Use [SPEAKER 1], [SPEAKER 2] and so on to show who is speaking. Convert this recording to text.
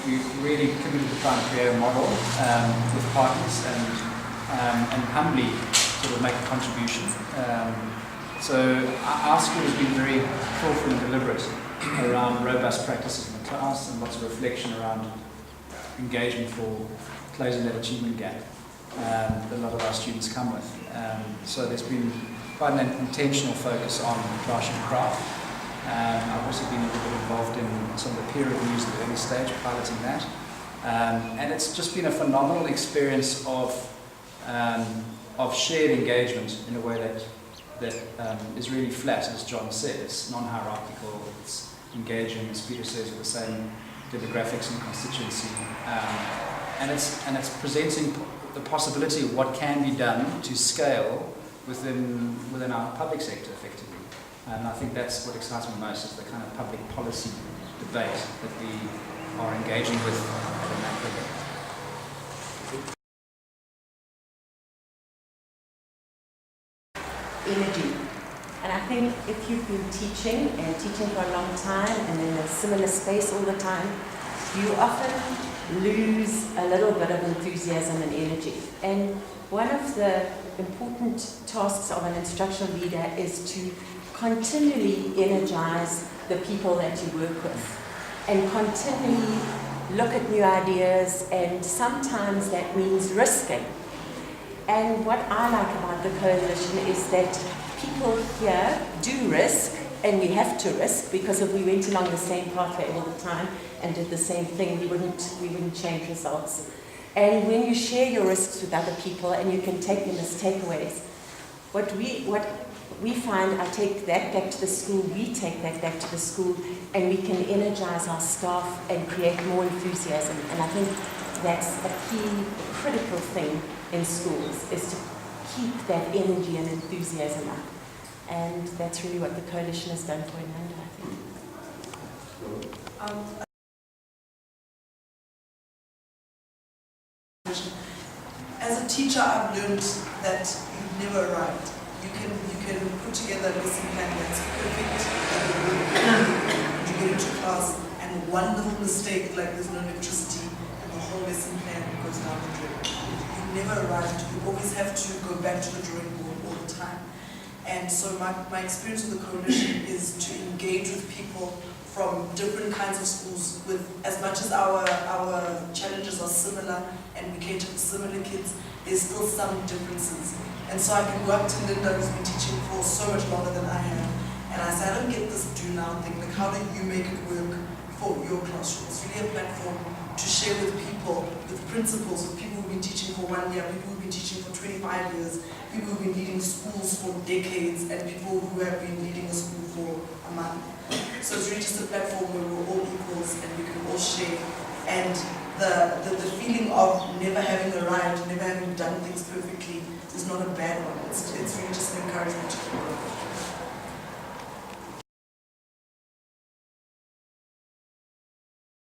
[SPEAKER 1] we really committed to try and create a model with partners and humbly sort of make a contribution. So our school has been very thoughtful and deliberate around robust practices in the class and lots of reflection around engagement for closing that achievement gap that a lot of our students come with. So there's been quite an intentional focus on classroom craft. I've also been a little bit involved in some of the peer reviews at the early stage, piloting that. And it's just been a phenomenal experience of shared engagement in a way that is really flat, as John said. It's non-hierarchical, it's engaging, as Peter says, with the same demographics and constituency. And it's presenting the possibility of what can be done to scale within our public sector, effectively. And I think that's what excites me most, is the kind of public policy debate that we are engaging with at a macro level.
[SPEAKER 2] Energy. And I think if you've been teaching for a long time and in a similar space all the time, you often lose a little bit of enthusiasm and energy. And one of the important tasks of an instructional leader is to continually energize the people that you work with and continually look at new ideas, and sometimes that means risking. And what I like about the coalition is that people here do risk, and we have to risk, because if we went along the same pathway all the time and did the same thing, we wouldn't change results. And when you share your risks with other people and you can take them as takeaways, what we find, I take that back to the school, we take that back to the school, and we can energize our staff and create more enthusiasm. And I think that's a key, critical thing in schools, is to keep that energy and enthusiasm up. And that's really what the coalition has done for Inanda, I think.
[SPEAKER 3] As a teacher, I've learned that you've never arrived. You can put together a lesson plan that's perfect, and you get into class, and one little mistake, like there's no electricity, and the whole lesson plan goes down the drain. You've never arrived. You always have to go back to the drawing board all the time. And so my experience with the coalition is to engage with people from different kinds of schools, with as much as our challenges are similar and we cater for similar kids, there's still some differences. And so I can go up to Linda, who's been teaching for so much longer than I have, and I say, I don't get this do now thing, like how do you make it work for your classroom? It's really a platform to share with people, with principals, with people who've been teaching for 1 year, people who've been teaching for 25 years, people who've been leading schools for decades, and people who have been leading a school for a month. So it's really just a platform where we're all equals and we can all share. And the feeling of never having arrived, never having done things perfectly is not a bad one. It's really just an encouragement to keep going.